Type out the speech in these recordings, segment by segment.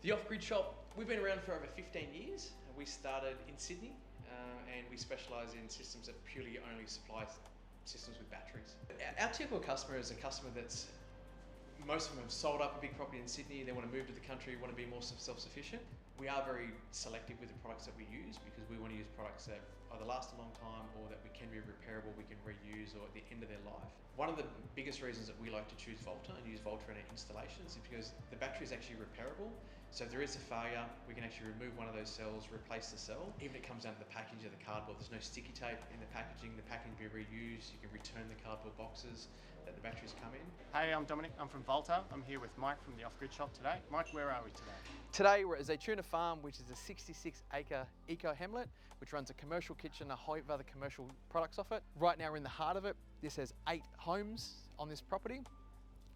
The Off-Grid Shop, we've been around for over 15 years. We started in Sydney and we specialise in systems that purely only supply systems with batteries. Our typical customer is a customer that's, most of them have sold up a big property in Sydney, they want to move to the country, want to be more self-sufficient. We are very selective with the products that we use because we want to use products that either last a long time or that we can be repairable, we can reuse, or at the end of their life. One of the biggest reasons that we like to choose Volta and use Volta in our installations is because the battery is actually repairable. So if there is a failure, we can actually remove one of those cells, replace the cell. Even if it comes down to the package of the cardboard, there's no sticky tape in the packaging can be reused, you can return the cardboard boxes that the batteries come in. Hey, I'm Dominic, I'm from Volta. I'm here with Mike from the Off-Grid Shop today. Mike, where are we today? Today we're at Zaytuna Farm, which is a 66-acre eco hamlet, which runs a commercial kitchen, a whole heap of other commercial products off it. Right now we're in the heart of it. This has 8 homes on this property,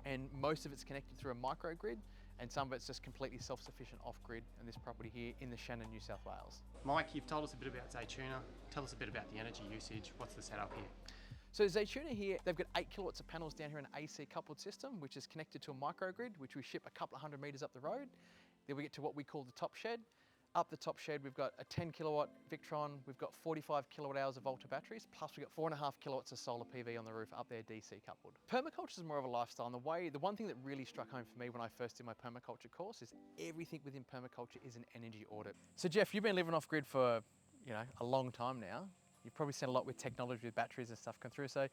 and most of it's connected through a microgrid, and some of it's just completely self-sufficient off-grid in this property here in the Shannon, New South Wales. Mike, you've told us a bit about Zaytuna. Tell us a bit about the energy usage. What's the setup here? So Zaytuna here, they've got 8 kilowatts of panels down here in an AC coupled system, which is connected to a microgrid, which we ship a couple of 100 metres up the road. Then we get to what we call the top shed. Up the top shed, we've got a 10 kilowatt Victron, we've got 45 kilowatt hours of Volta batteries, plus we've got 4.5 kilowatts of solar PV on the roof up there, DC coupled. Permaculture is more of a lifestyle, and the one thing that really struck home for me when I first did my permaculture course is everything within permaculture is an energy audit. So Jeff, you've been living off grid for, a long time now. You've probably seen a lot with technology, with batteries and stuff come through. So,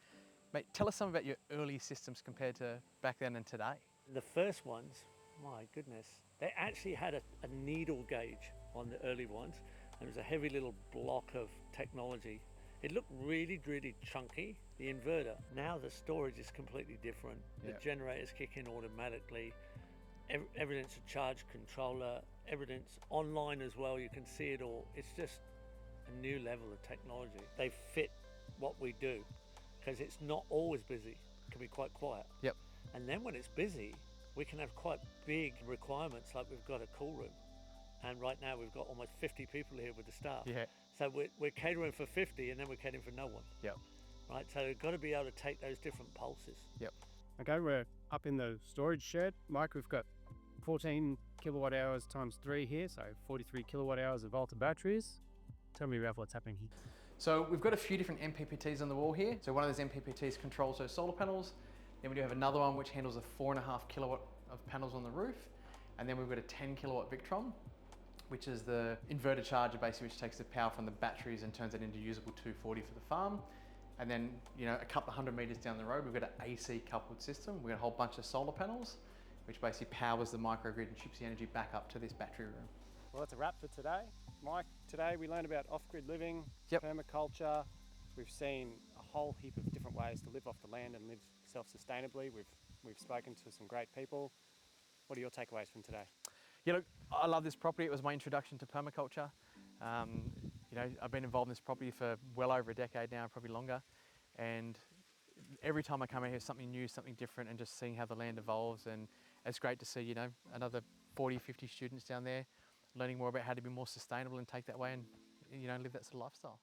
mate, tell us something about your early systems compared to back then and today. The first ones, my goodness, they actually had a needle gauge on the early ones. It was a heavy little block of technology. It looked really, really chunky, the inverter. Now the storage is completely different. The generators kick in automatically. Everything's a charge controller. Everything's online as well. You can see it all. It's just a new level of technology. They fit what we do because it's not always busy. It can be quite quiet. Yep. And then when it's busy, we can have quite big requirements, like we've got a cool room. And right now we've got almost 50 people here with the staff. Yeah. So we're catering for 50 and then we're catering for no one. Yep. Right, so we've got to be able to take those different pulses. Yep. Okay, we're up in the storage shed. Mike, we've got 14 kilowatt hours times 3 here, so 43 kilowatt hours of Volta batteries. Tell me about what's happening here. So we've got a few different MPPTs on the wall here. So one of those MPPTs controls those solar panels. Then we do have another one which handles a 4.5 kilowatt of panels on the roof. And then we've got a 10 kilowatt Victron, which is the inverter charger basically, which takes the power from the batteries and turns it into usable 240 for the farm. And then, a couple of 100 meters down the road, we've got an AC coupled system. We've got a whole bunch of solar panels, which basically powers the microgrid and ships the energy back up to this battery room. Well, that's a wrap for today. Mike, today we learned about off-grid living, Yep. permaculture. We've seen a whole heap of different ways to live off the land and live self-sustainably. We've spoken to some great people. What are your takeaways from today? Look, I love this property. It was my introduction to permaculture. I've been involved in this property for well over a decade now, probably longer. And every time I come out here, something new, something different, and just seeing how the land evolves. And it's great to see, another 40, 50 students down there learning more about how to be more sustainable and take that way and, live that sort of lifestyle.